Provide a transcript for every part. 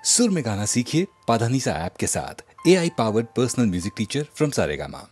सुर में गाना सीखिए पाधानीसा ऐप के साथ। AI powered personal music teacher from Saregama.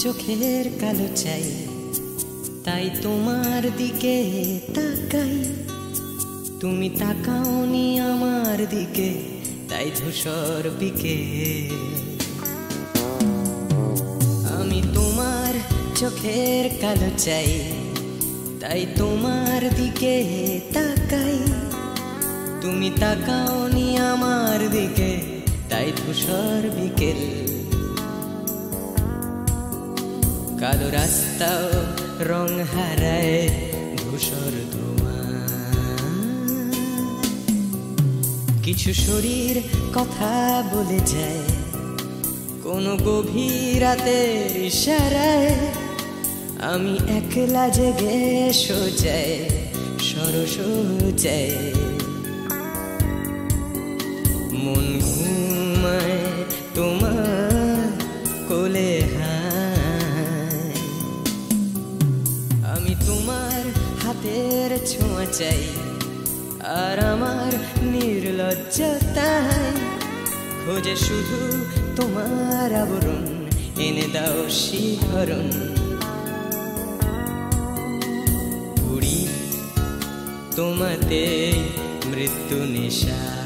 চোখের কালো চাই তাই তোমার দিকে তাকাই, তুমি তাকাওনি আমার দিকে তাই ধূসর বিকেল। আমি তোমার চোখের কালো চাই তাই তোমার দিকে তাকাই, তুমি তাকাওনি আমার দিকে তাই ধূসর বিকেল। কালো রাস্তাও রং হারায় ধূসর ধোঁয়া, কিছু শরীর কথা বলে যায় কোনো গভীর রাতের ইশারায়। আমি একলা জেগে সোজায় সরস যায়, মন ঘুমায় তোমার কোলে হায়। আমি তোমার হাতের ছোঁয়া চাই আর আমার নির্লজ্জতায় খোঁজে শুধু তোমার আবরণ, এনে দাও শিহরণ। উড়ি তোমাতে মৃত্যু নেশায়।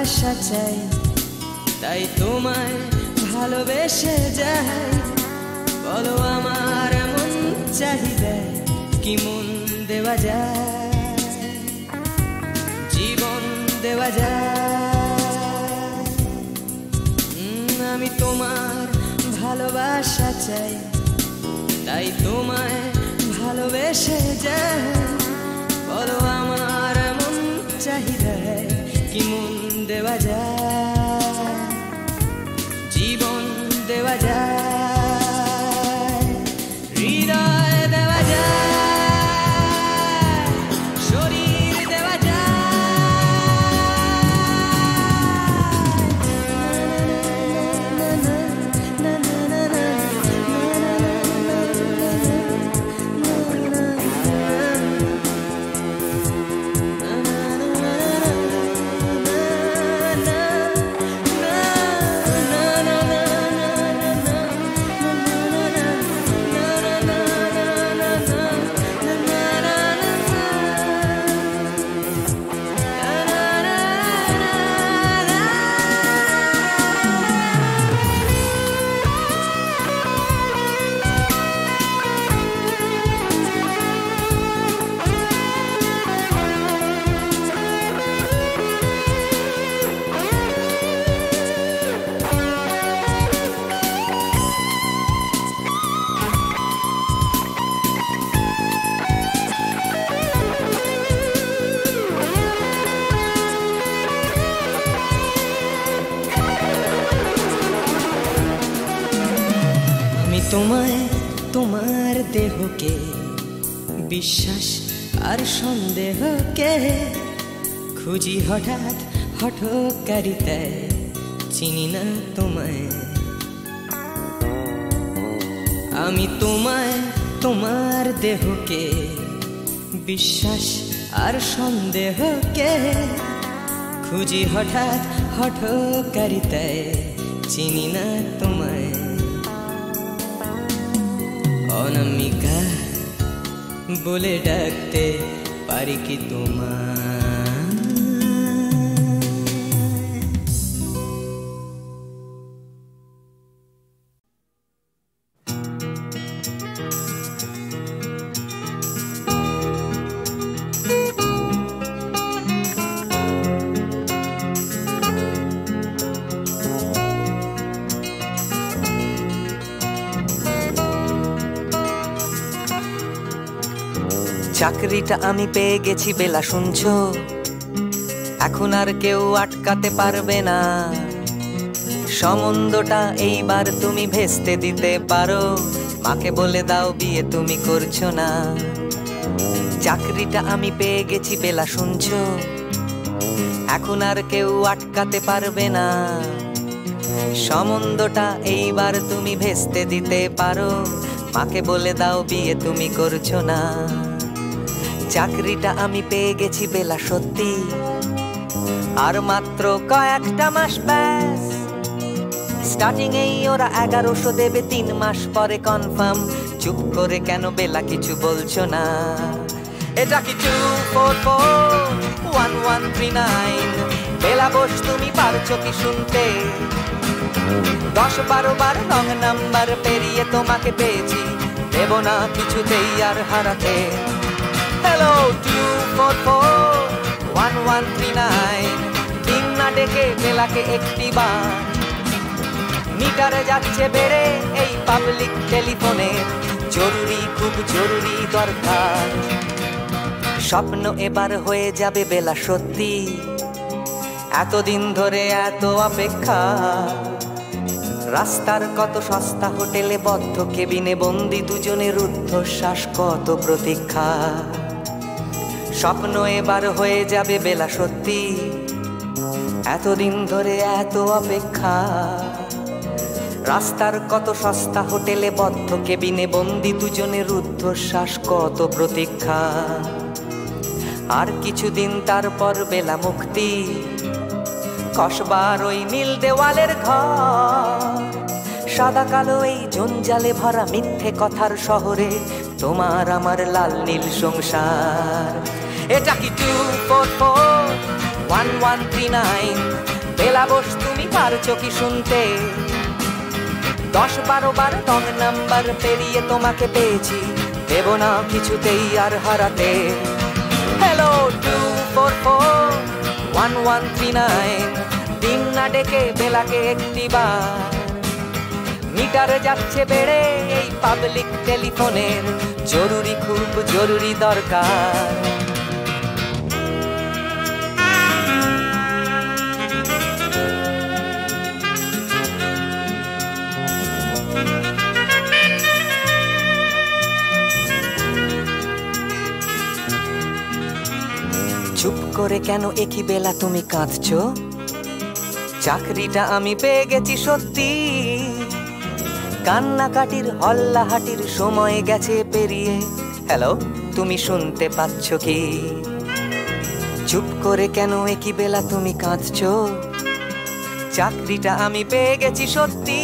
ভালোবাসা চাই, তাই তোমায় ভালোবেসে যাই। বলো আমার এমন চাহিদা কি মন দেওয়া যায়, জীবন দেওয়া যায়। আমি তোমার ভালোবাসা চাই, তাই তোমায় ভালোবেসে যাই। বলো আমার এমন চাহিদা কি মন দেওয়া যায়, জীবন দেওয়া যায়, হৃদয় দেওয়া যায়, শরীর দেওয়া তোমায়, তোমার দেহকে বিশ্বাস আর সন্দেহকে খুঁজি হঠাৎ হঠকারিতায়, চিনি না তোমায়। আমি তোমায়, তোমার দেহকে বিশ্বাস আর সন্দেহকে খুঁজি হঠাৎ হঠকারিতায়, চিনি না তোমায়। অনামিকা বলে ডাকতে পারি কি তোমায়? চাকরিটা আমি পেয়ে গেছি বেলা, শুনছো? এখন আর কেউ আটকাতে পারবে না। সম্বন্ধটা এইবার তুমি ভেস্তে দিতে পারো, মাকে বলে দাও বিয়ে তুমি করছো না। চাকরিটা আমি পেয়ে গেছি বেলা, শুনছো? এখন আর কেউ আটকাতে পারবে না। সম্বন্ধটা এইবার তুমি ভেস্তে দিতে পারো, মাকে বলে দাও বিয়ে তুমি করছো না। চাকরিটা আমি পেয়ে গেছি বেলা, সত্যি আর মাত্র কয়েকটা মাস ব্যাস। স্টার্টিং এই ওরা 1100 দেবে, 3 মাস পরে কনফার্ম। চুপ করে কেন বেলা কিছু বলছো না? এটা কি 2441139? বেলা বস তুমি পারছো কি শুনতে? 10-12 বার রং নাম্বার পেরিয়ে তোমাকে পেয়েছি, দেব না কিছুতেই আর হারাতে। হ্যালো 2441139, দিন না ডেকে বেলাকে একটি বার। মিটারে যাচ্ছে বেড়ে এই পাবলিক টেলিফোনের, জরুরি খুব জরুরি দরকার। স্বপ্ন এবার হয়ে যাবে বেলা, সত্যি এতদিন ধরে এত অপেক্ষা। রাস্তার কত সস্তা হোটেলে বদ্ধ কেবিনে বন্দি দুজনের রুদ্ধশ্বাস, কত প্রতীক্ষা। স্বপ্ন এবার হয়ে যাবে বেলা, সত্যি এতদিন ধরে এত অপেক্ষা। রাস্তার কত সস্তা হোটেলে বদ্ধ কেবিনে বন্দি দুজনের রুদ্ধশ্বাস, কত প্রতীক্ষা। আর কিছুদিন তারপর বেলা মুক্তি, কসবার ওই নীল দেওয়ালের ঘর। সাদা কালো এই জঞ্জালে ভরা মিথ্যে কথার শহরে তোমার আমার লাল নীল সংসার। এটা কি 2441139? বেলা বোস তুমি পারছো কি শুনতে? 10-12 বার রং নাম্বার পেরিয়ে তোমাকে পেয়েছি, দেব না কিছুতেই আর হারাতে। হ্যালো 2441139, দিন না ডেকে বেলাকে একটিবার। মিটার যাচ্ছে বেড়ে এই পাবলিক টেলিফোনের, জরুরি খুব জরুরি দরকার। চুপ করে কেন একই বেলা তুমি কাঁদছো? চাকরিটা আমি পেয়ে গেছি সত্যি, কান্নাকাটির হল্লাহাটির সময় গেছে পেরিয়ে। হ্যালো, তুমি শুনতে পাচ্ছ কি? চুপ করে কেন একই বেলা তুমি কাঁদছো? চাকরিটা আমি পেয়ে গেছি সত্যি,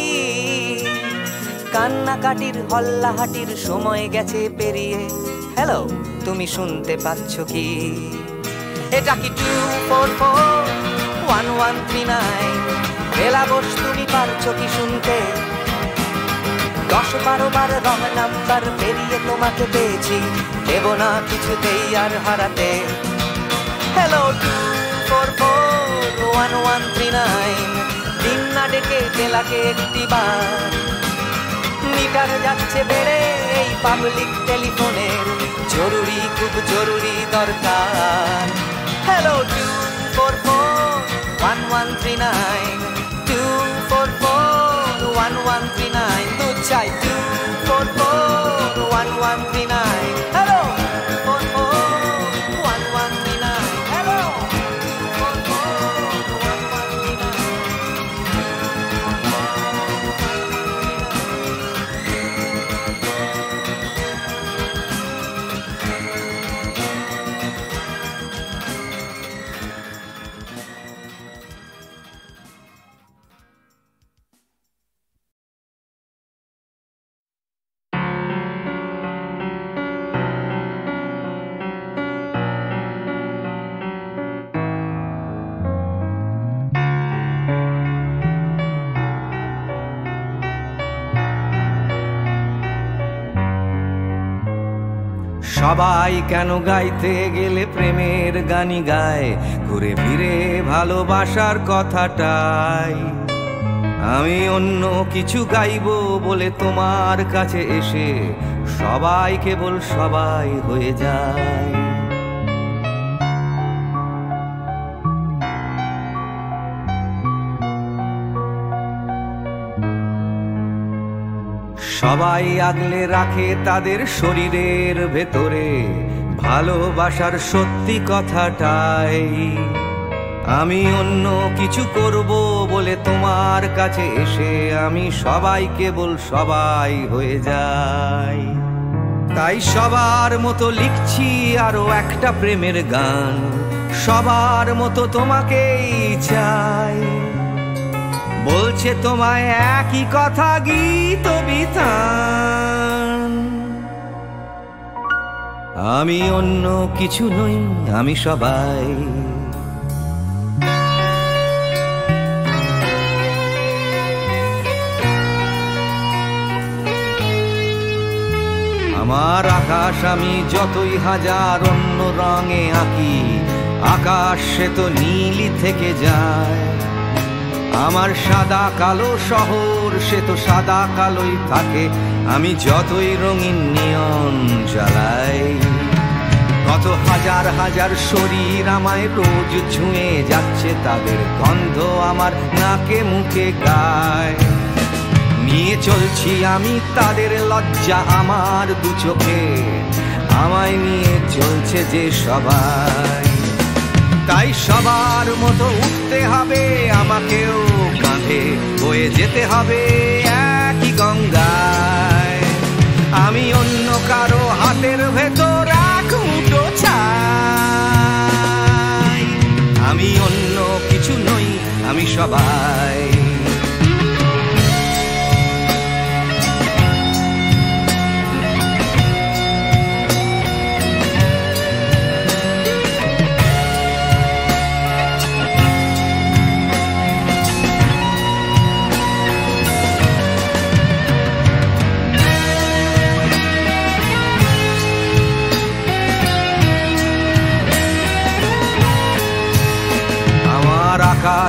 কান্নাকাটির হল্লাহাটির সময় গেছে পেরিয়ে। হ্যালো, তুমি শুনতে পাচ্ছ কি? এটা কি 2441139? বেলা বোস তুমি পারছো কি শুনতে? 10-12 বার রং নাম্বার পেরিয়ে তোমাকে পেয়েছি, দেব না কিছুতেই আর হারাতে। হ্যালো 2441139, দিন না ডেকে বেলাকে একটিবার। মিটার যাচ্ছে বেড়ে এই পাবলিক টেলিফোনের, জরুরি খুব জরুরি দরকার। হ্যালো 2441139, 2441139, তো চাই 2441139। হ্যালো 2441139, হ্যালো সবাই কেন গাইতে গেলে প্রেমের গানি গায়, ঘুরে ফিরে ভালোবাসার কথাটাই। আমি অন্য কিছু গাইবো বলে তোমার কাছে এসে সবাই কেবল সবাই হয়ে যায়। সবাই আগলে রাখে তাদের শরীরের ভেতরে ভালোবাসার সত্যি কথাটাই। আমি অন্য কিছু করব বলে তোমার কাছে এসে আমি সবাই কেবল সবাই হয়ে যাই। তাই সবার মতো লিখছি আরো একটা প্রেমের গান, সবার মতো তোমাকেই চাই। বলছে তোমায় একই কথা গীত বিতান। আমি অন্য কিছু নই, আমি সবাই। আমার আকাশ আমি যতই হাজার অন্য রঙে আঁকি, আকাশ সে তো নীলই থেকে যায়। আমার সাদা কালো শহর সে তো সাদা কালোই থাকে, আমি যতই রঙিন নিয়ন জ্বালাই। কত হাজার হাজার শরীর আমায় রোজ ছুঁয়ে যাচ্ছে, তাদের গন্ধ আমার নাকে মুখে গায়। নিয়ে চলছি আমি তাদের লজ্জা আমার দু চোখে, আমায় নিয়ে চলছে যে সবাই। তাই সবার মতো উঠতে হবে আমাকেও, কাঁধে বয়ে যেতে হবে একই গঙ্গায়। আমি অন্য কারো হাতের ভেতর এক মুঠো চাই। আমি অন্য কিছু নই, আমি সবাই।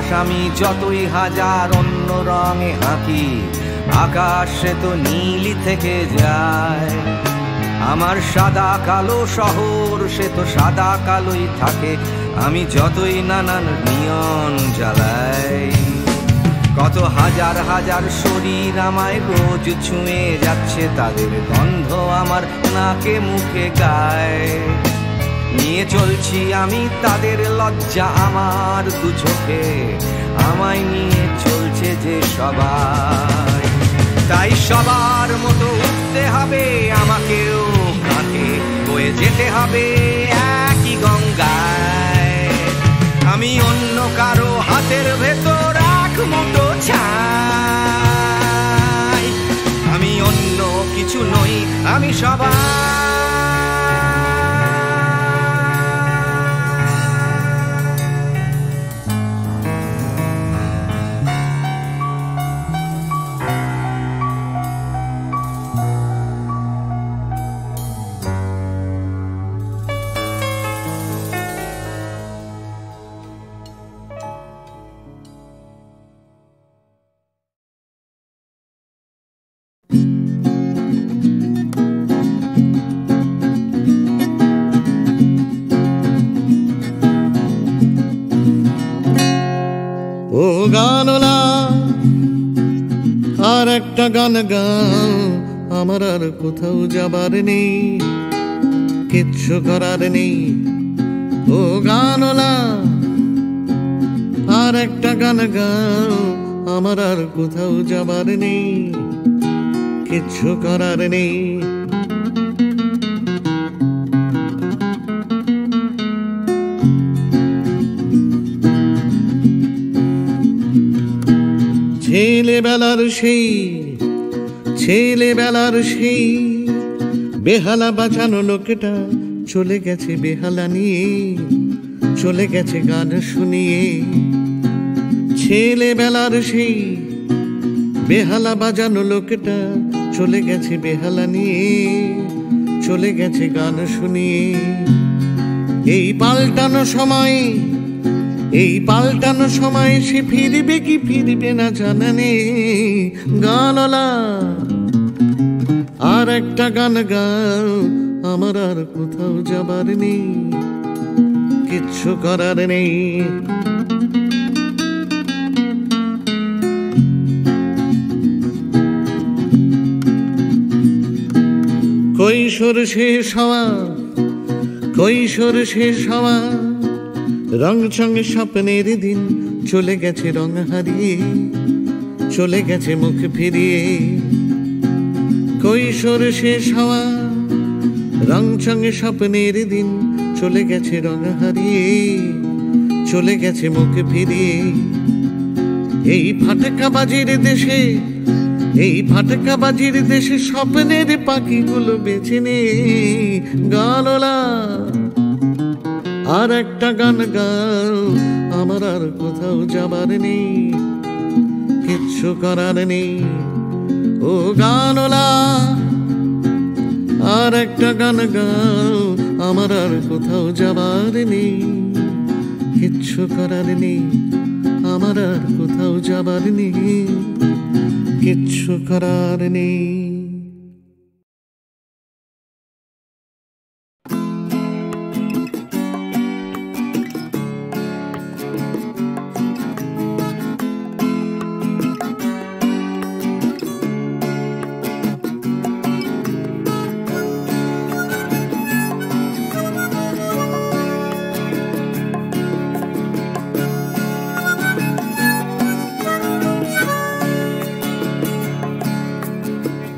আকাশ আমি যতই হাজার অন্য রঙে আঁকি, আকাশ সে তো নীলি থেকে যায়। আমার সাদা কালো শহর সে তো সাদা কালোই থাকে, আমি যতই নানান নিয়ন জ্বালাই। কত হাজার হাজার শরীর আমায় রোজ ছুঁয়ে যাচ্ছে, তাদের গন্ধ আমার নাকে মুখে গায়। নিয়ে চলছি আমি তাদের লজ্জা আমার দু চোখে, আমায় নিয়ে চলছে যে সবাই। তাই সবার মতো উঠতে হবে আমাকেও, কাঁধে বয়ে যেতে হবে একই গঙ্গায়। আমি অন্য কারো হাতের ভেতর এক মুঠো ছাই, আমি অন্য কিছু নই, আমি সবাই। ও গানলা আর একটা গান গাও, আমার আর কোথাও যাবার নেই, কিচ্ছু করার নেই। ও গানলা আর একটা গান গাও, আমার আর কোথাও যাবার নেই, কিচ্ছু করার নেই। ছেলেবেলার সেই বেহালা বাঁচানো লোকটা চলে গেছে বেহালা নিয়ে, চলে গেছে গান শুনিয়ে। ছেলেবেলার সেই বেহালা বাজানো লোকটা চলে গেছে বেহালা নিয়ে, চলে গেছে গান শুনিয়ে। এই পাল্টানো সময় সে ফিরবে কি ফিরবে না জানা নেই। গানলা আর একটা গান গাও, আমার আর কোথাও যাবার নেই, কিচ্ছু করার নেই। কৈশোর শেষ হওয়া রং চঙে স্বপ্নের দিন চলে গেছে রং হারিয়ে, চলে গেছে মুখ ফিরিয়ে। কৈশোর শেষ হওয়া রং চঙে স্বপ্নের দিন চলে গেছে রং হারিয়ে, চলে গেছে মুখ ফিরিয়ে। এই ফাটকাবাজির দেশে স্বপ্নের পাখিগুলো বেছে নে। গানলা আর একটা গান গাও, আমার আর কোথাও যাবার নেই, কিচ্ছু করার নেই। ও গানলা আর একটা গান গাও, আমার আর কোথাও যাবার নেই, কিচ্ছু করার নেই। আমার আর কোথাও যাবার নেই, কিচ্ছু করার নেই।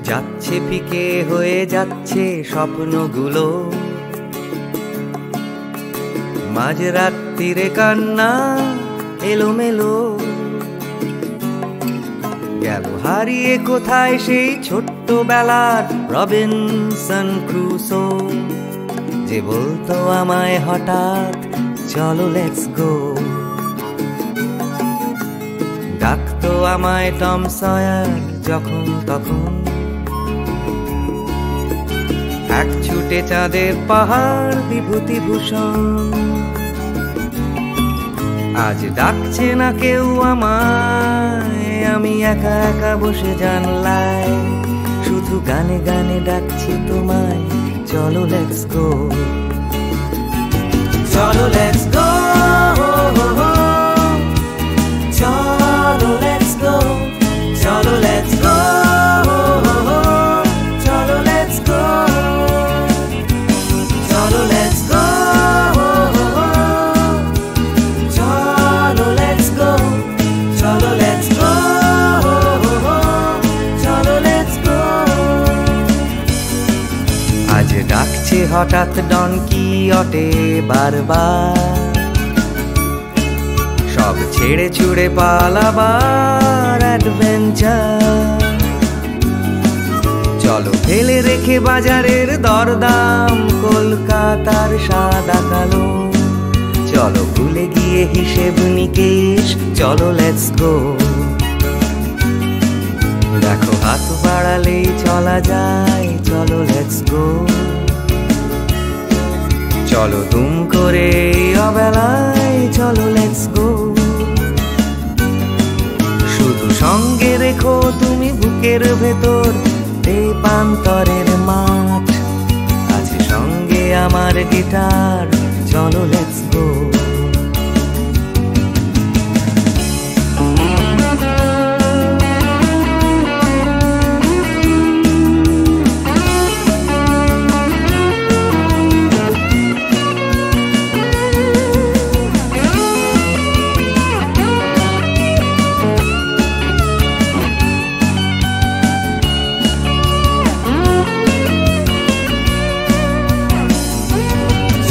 যাচ্ছে ফিকে হয়ে যাচ্ছে স্বপ্নগুলো, মাঝরাত্রিরে কান্না এলোমেলো। গেল হারিয়ে কোথায় সেই ছোট্টবেলার রবিনসন ক্রুসো, যে বলতো আমায় হঠাৎ চলো লেটস গো। ডাকতো আমায় টম সয়ার যখন তখন, এক ছুটে চাঁদের পাহাড় বিভূতিভূষণ। আজ ডাকছে না কেউ আমায়, আমি একা একা বসে জানলায়, শুধু গানে গানে ডাকছি তোমায়। চলো লেটস গো, চলো লেটস গো, চলো লেটস গো, চলো লেটস গো, চলো লেটস গো, চলো লেটস গো, চলো লেটস গো, চলো লেটস গো, চলো লেটস গো। আজ ডাকছে হঠাৎ ডন কিহটে বারবার, সব ছেড়ে ছুড়ে পালাবার অ্যাডভেঞ্চার। চলো ফেলে রেখে বাজারের দরদাম, কলকাতার সাদা কালো, চলো ভুলে গিয়ে হিসেব নিকেশ। চলো লেটস গো, দেখো হাত বাড়ালেই চলা যায়। চলো লেটস গো, চলো দুম করে অবেলায়। চলো লেটস গো, শুধু সঙ্গে রেখো তুমি বুকের ভেতর দেবান্তরের মাঠ। আছে সঙ্গে আমার গিটার। চলো লেটস গো,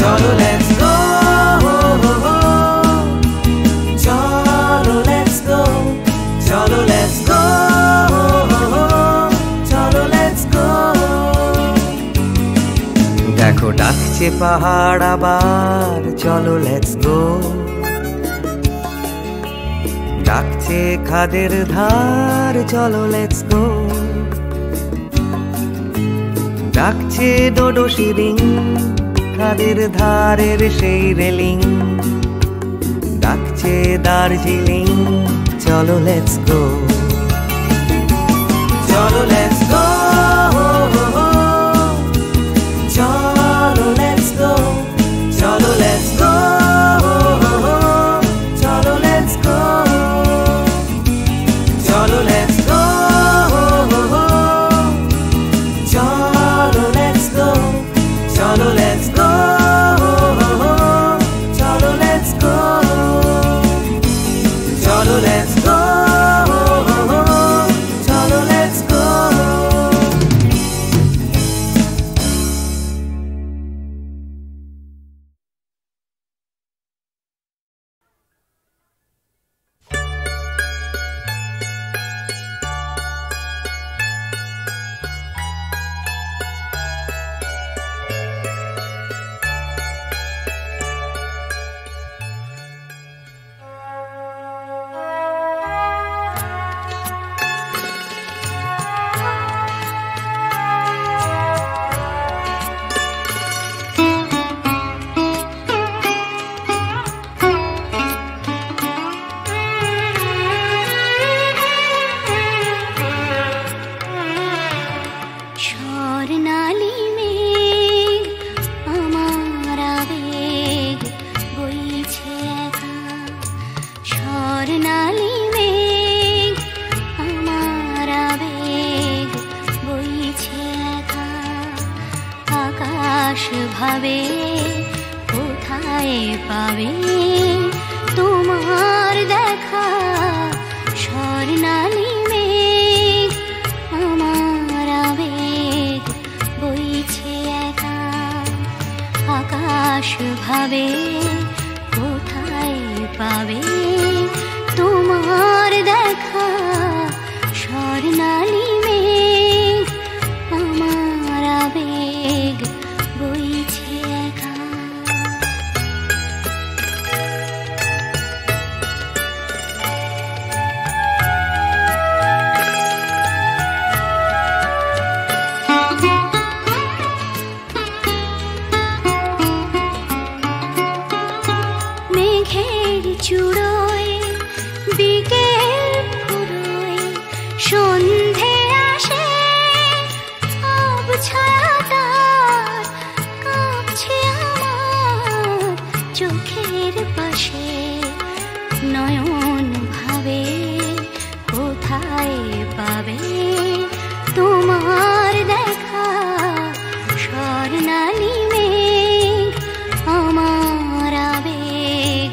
চলো লেটস গো, চলো লেটস গো, চলো লেটস গো, চলো লেটস গো। দেখো ডাকছে পাহাড় আবার। চলো লেটস গো, ডাকছে খাদের ধার। চলো লেটস গো, ডাকছে ডোডো শিরিং, খাদের ধারের সেই রেলিং। ডাকছে দার্জিলিং। চলো লেটস গো, চলো লেটস গো, চলো লেটস গো, চলো লেটস গো, চলো লেটস গো, চলো লেটস গো, চলো লেটস গো, চলো লেটস গো, চলো লেটস গো, চলো লেটস গো, চলো লেটস গো। ভাবে কোথায় পাবে তোমার দেখা স্বর্ণালী মেঘ আমার আবেগ বইছে একা আকাশ ভাবে কোথায় পাবে তোমার দেখা স্বর্ণালী মেঘ আমার আবেগ বইছে একা। মেঘের চূড়োয় বিকেল ফুরোয় সন্ধে আসে ছায়া তার কাঁপছে আমার চোখের পাশে নয়ন ভাবে কোথায় পাবে তোমার দেখা স্বর্ণালী মেঘ আমার আবেগ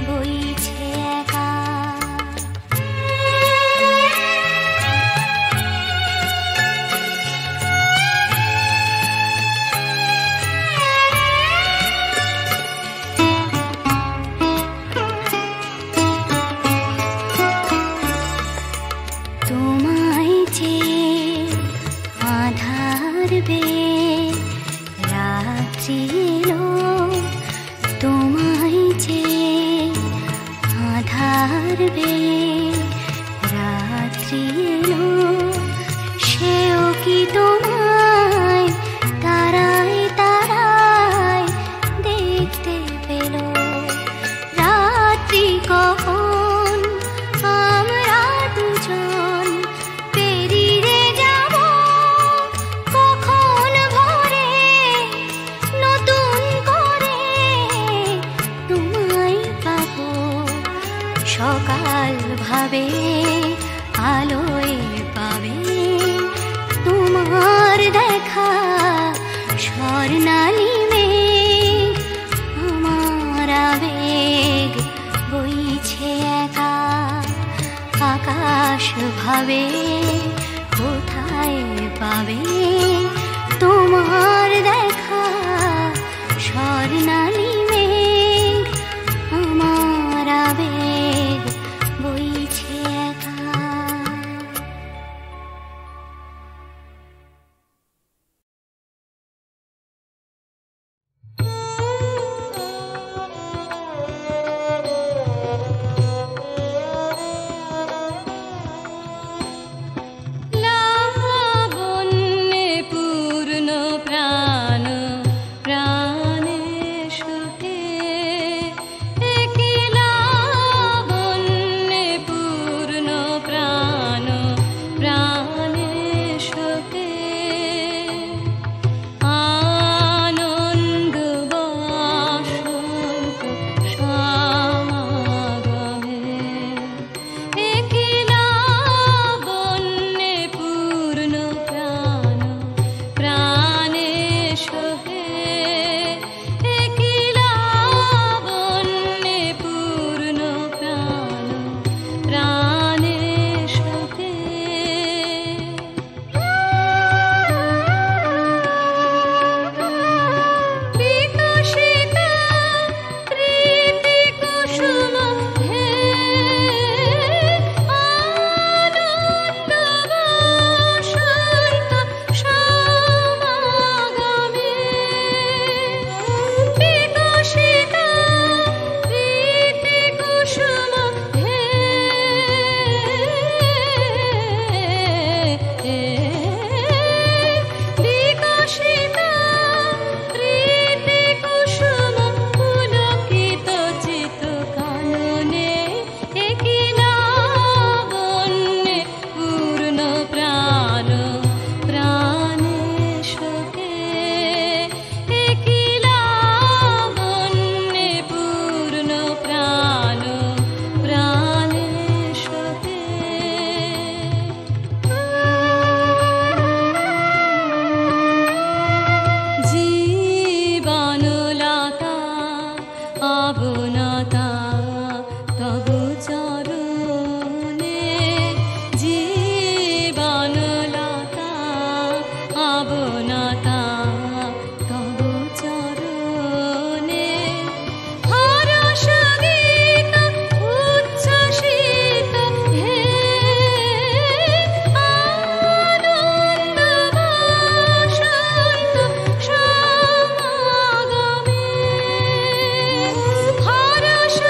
বইছে একা সকাল ভাবে আলোয় পাবে তোমার দেখা স্বর্ণালী মেঘ আমার আবেগ বইছে একা আকাশ ভাবে কোথায় পাবে তোমার দেখা স্বর্ণালী মেঘ আমার আবেগ বইছে একা Hara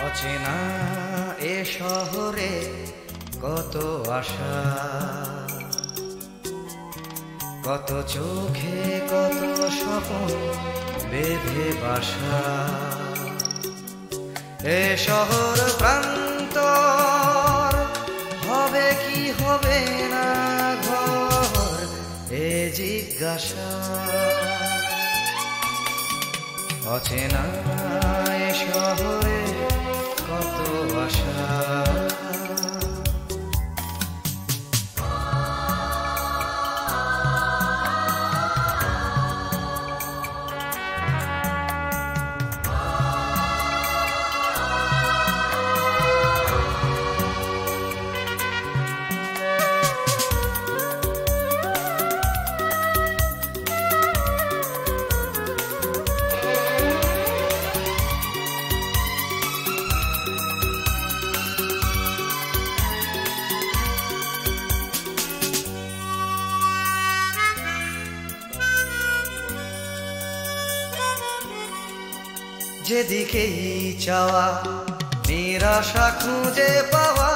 অচেনা এ শহরে কত আশা, কত চোখে কত স্বপ্ন বেঁধে বাসা। এ শহর প্রান্তর হবে কি হবে না ঘর, এ জিজ্ঞাসা। অচেনা এ শহরে কত আশা। যেদিকেই চাওয়া নিরাশা খুঁজে পাওয়া,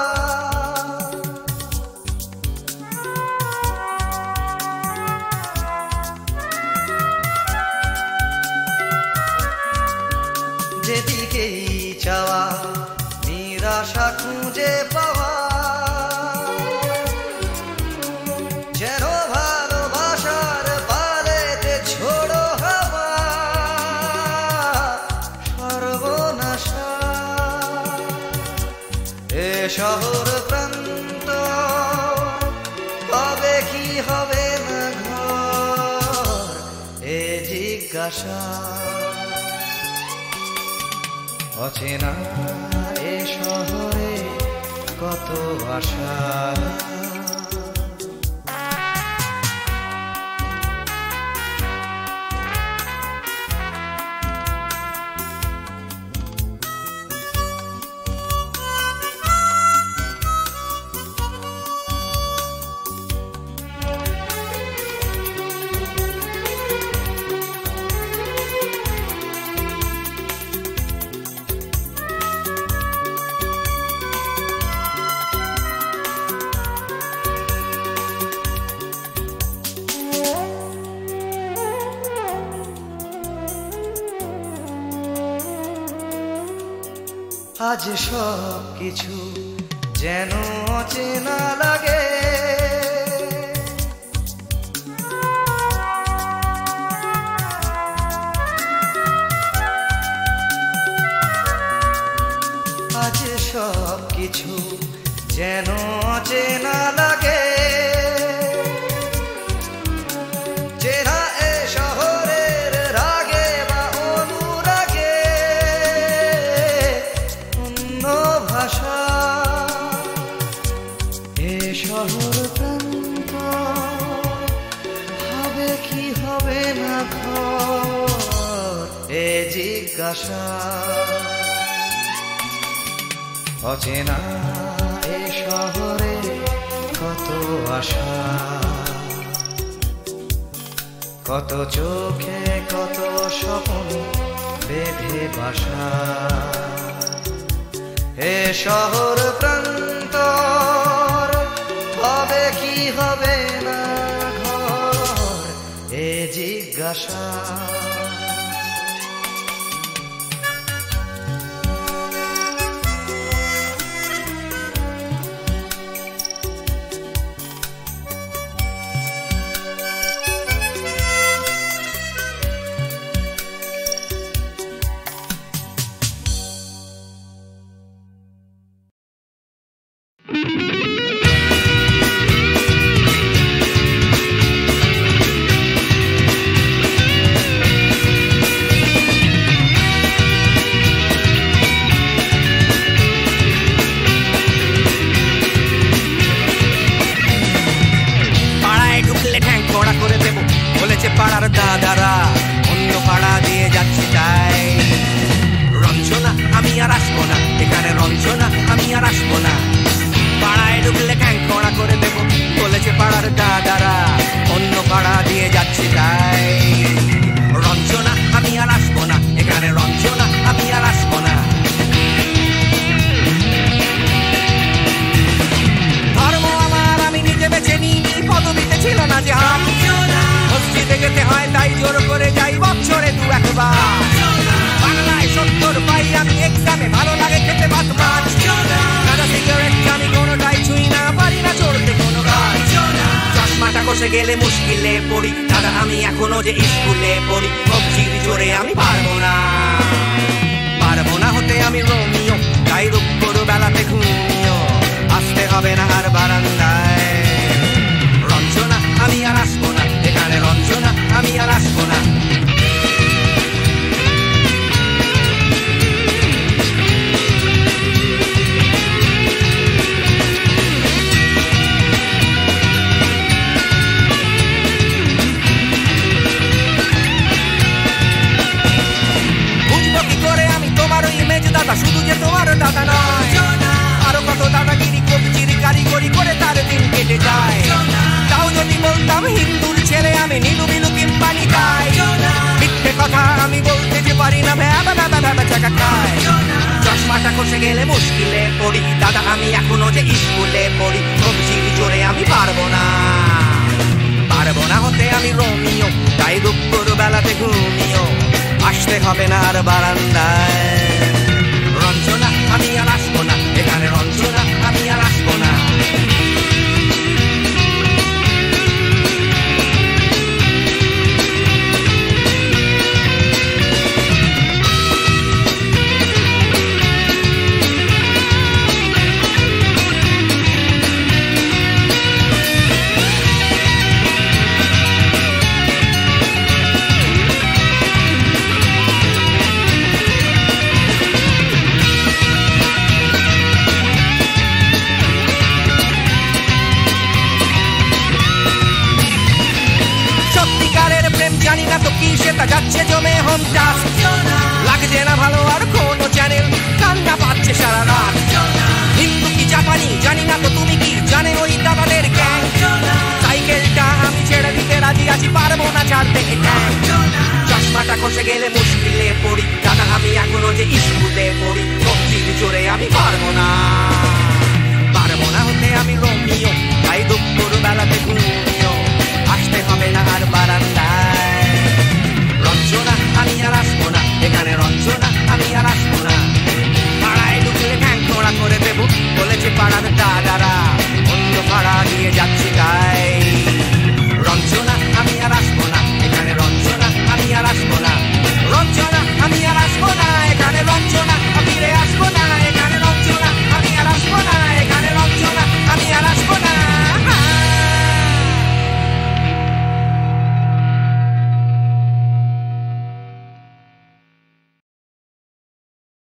যেদিকেই চাওয়া নিরাশা খুঁজে পাওয়া। যেন ভালোবাসার পালেতে ছোড়ো হাওয়া সর্বনাশা। এ শহর প্রান্ত হবে কি হবে না ঘর, এ জিজ্ঞাসা। অচেনা এ শহরে কত আশা। আজ সব কিছু যেন অচেনা লাগে, আজ সব কিছু যেন অচেনা লাগে। চেনা এ শহরের রাগে বা অনুরাগে অন্য ভাষা। এ শহর প্রান্ত হবে কি হবে না ঘর, এ জিজ্ঞাসা। অচেনা এ শহরে কত আশা, কত চোখে কত স্বপ্ন বেঁধে বাসা। এ শহর প্রান্তর হবে কি হবে না ঘর, এ জিজ্ঞাসা। খসে গেলে মুশকিলে পড়ি দাদা আমি এখনো যে স্কুলে পড়ি কবজির জোরে আমি পারবো না হতে আমি রোমিও তাই দুপুর বেলাতে ঘুমিও আসতে হবে না আর বারান্দায় রঞ্জনা আমি আর আসবো না এখানে রঞ্জনা আমি আর আসবো না দাদা শুধু যে তোমার দাদা নয় আরো কত দাদাগিরি কবজির কারিগরি করে তার দিন কেটে যায় তাও যদি বলতাম হিন্দুর ছেলে আমি নীলু বিলু কিংবা নিতাই মিথ্যে কথা আমি বলতে যে পারি না ভ্যাবা চাকা খায় চশমাটা খসে গেলে মুশকিলে পড়ি দাদা আমি এখনো যে স্কুলে পড়ি কবজির জোরে আমি পারবো না হতে আমি রোমিও তাই দুপুর বেলাতে ঘুমিও আসতে হবে না আর বারান্দায় রঞ্জনা আমি আর আসবো না এখানে রঞ্জনা আমি আর আসবো না জানি না তো কি সেটা যাচ্ছে জমে হোম টাস্ক লাগছে না ভালো আর কোনো চ্যানেল কান্না পাচ্ছে সারা রাত হিন্দু কি জাপানি জানি না তো তুমি কি জানে ওই দাদাদের গ্যাং সাইকেলটা আমি ছেড়ে দিতে রাজি আছি পারবো না ছাড়তে চশমাটা খসে গেলে মুশকিলে পড়ি দাদা আমি এখনো যে স্কুলে পড়ি কবজির জোরে আমি পারবো না হতে আমি রোমিও তাই দুপুর বেলাতে ঘুমিও আসতে হবে না আর বারান্দায় রঞ্জনা আমি আর আসবো না এখানে রঞ্জনা আমি আর আসবো না পাড়ায় ঢুকলে ঠ্যাং খোঁড়া করে দেবো বলেছে পাড়ার দাদা